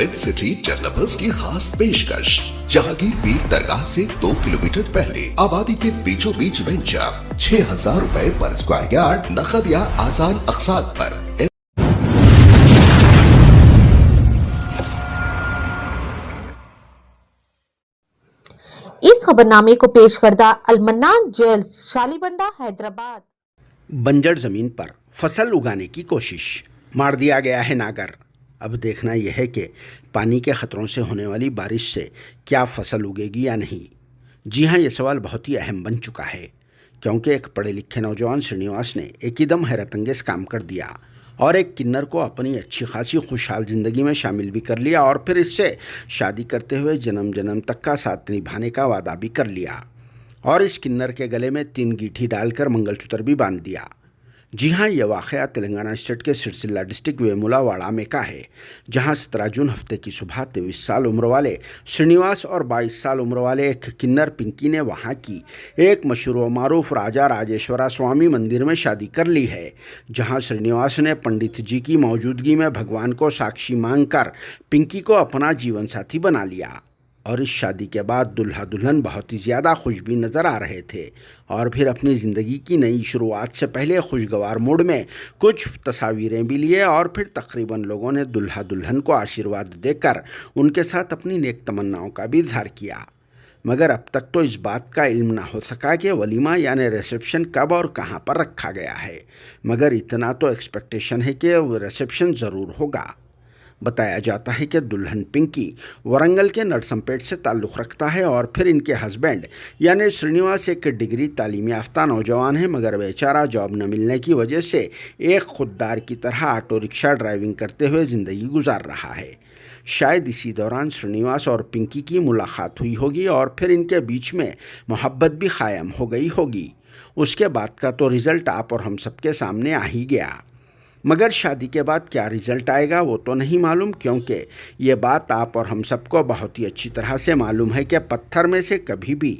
With city developers की खास पेशकश। जहांगीर पीर दरगाह से 2 किलोमीटर पहले आबादी के बीचों बीच वेंचर 6,000 रुपए पर स्क्वायर यार्ड, नकद या आसान अकसात पर। इस खबरनामे को पेश करदा अलमन्नान ज्वेल्स, शालीबंडा, हैदराबाद। बंजर जमीन पर फसल उगाने की कोशिश, मार दिया गया है नागर। अब देखना यह है कि पानी के खतरों से होने वाली बारिश से क्या फसल उगेगी या नहीं। जी हाँ, ये सवाल बहुत ही अहम बन चुका है, क्योंकि एक पढ़े लिखे नौजवान श्रीनिवास ने एकदम हैरतअंगेज काम कर दिया और एक किन्नर को अपनी अच्छी खासी खुशहाल ज़िंदगी में शामिल भी कर लिया और फिर इससे शादी करते हुए जन्म जन्म तक का साथ निभाने का वादा भी कर लिया और इस किन्नर के गले में 3 गीठी डालकर मंगलसूत्र भी बांध दिया। जी हाँ, यह वाक़या तेलंगाना स्टेट के सिरसिल्ला डिस्ट्रिक्ट वेमुलावाड़ा में का है, जहाँ 17 जून हफ्ते की सुबह 23 साल उम्र वाले श्रीनिवास और 22 साल उम्र वाले एक किन्नर पिंकी ने वहाँ की एक मशहूर व मारूफ राजा राजेश्वरा स्वामी मंदिर में शादी कर ली है, जहाँ श्रीनिवास ने पंडित जी की मौजूदगी में भगवान को साक्षी मांगकर पिंकी को अपना जीवन साथी बना लिया। और इस शादी के बाद दुल्हा दुल्हन बहुत ही ज़्यादा खुश भी नज़र आ रहे थे और फिर अपनी ज़िंदगी की नई शुरुआत से पहले खुशगवार मूड में कुछ तस्वीरें भी लिए और फिर तकरीबन लोगों ने दुल्हा दुल्हन को आशीर्वाद देकर उनके साथ अपनी नेक तमन्नाओं का भी इजहार किया। मगर अब तक तो इस बात का इल्म ना हो सका कि वलीमा यानी रिसेप्शन कब और कहाँ पर रखा गया है, मगर इतना तो एक्सपेक्टेशन है कि रिसेप्शन ज़रूर होगा। बताया जाता है कि दुल्हन पिंकी वरंगल के नरसंपेट से ताल्लुक़ रखता है और फिर इनके हस्बैंड यानी श्रीनिवास एक डिग्री तालीम याफ्ता नौजवान है, मगर बेचारा जॉब न मिलने की वजह से एक खुददार की तरह ऑटो रिक्शा ड्राइविंग करते हुए ज़िंदगी गुजार रहा है। शायद इसी दौरान श्रीनिवास और पिंकी की मुलाकात हुई होगी और फिर इनके बीच में मोहब्बत भी कायम हो गई होगी। उसके बाद का तो रिज़ल्ट आप और हम सबके सामने आ ही गया, मगर शादी के बाद क्या रिज़ल्ट आएगा वो तो नहीं मालूम, क्योंकि ये बात आप और हम सबको बहुत ही अच्छी तरह से मालूम है कि पत्थर में से कभी भी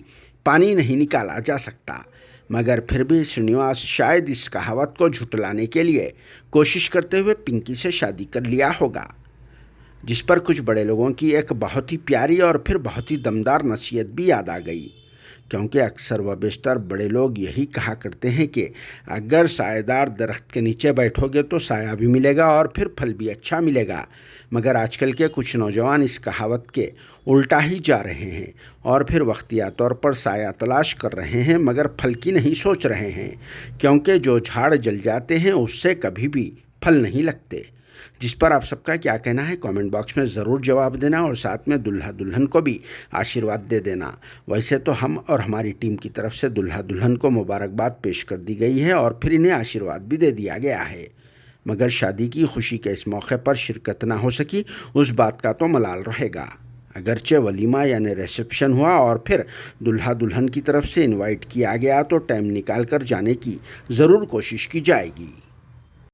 पानी नहीं निकाला जा सकता। मगर फिर भी श्रीनिवास शायद इस कहावत को झुटलाने के लिए कोशिश करते हुए पिंकी से शादी कर लिया होगा, जिस पर कुछ बड़े लोगों की एक बहुत ही प्यारी और फिर बहुत ही दमदार नसीहत भी याद आ गई, क्योंकि अक्सर व बेशतर बड़े लोग यही कहा करते हैं कि अगर सायेदार दरख्त के नीचे बैठोगे तो साया भी मिलेगा और फिर फल भी अच्छा मिलेगा। मगर आजकल के कुछ नौजवान इस कहावत के उल्टा ही जा रहे हैं और फिर वक्तिया तौर पर साया तलाश कर रहे हैं, मगर फल की नहीं सोच रहे हैं, क्योंकि जो झाड़ जल जाते हैं उससे कभी भी फल नहीं लगते। जिस पर आप सबका क्या कहना है कमेंट बॉक्स में ज़रूर जवाब देना और साथ में दुल्हा दुल्हन को भी आशीर्वाद दे देना। वैसे तो हम और हमारी टीम की तरफ से दुल्हा दुल्हन को मुबारकबाद पेश कर दी गई है और फिर इन्हें आशीर्वाद भी दे दिया गया है, मगर शादी की खुशी के इस मौके पर शिरकत ना हो सकी उस बात का तो मलाल रहेगा। अगरचे वलीमा यानी रिसेप्शन हुआ और फिर दुल्हा दुल्हन की तरफ से इन्वाइट किया गया तो टाइम निकाल कर जाने की ज़रूर कोशिश की जाएगी।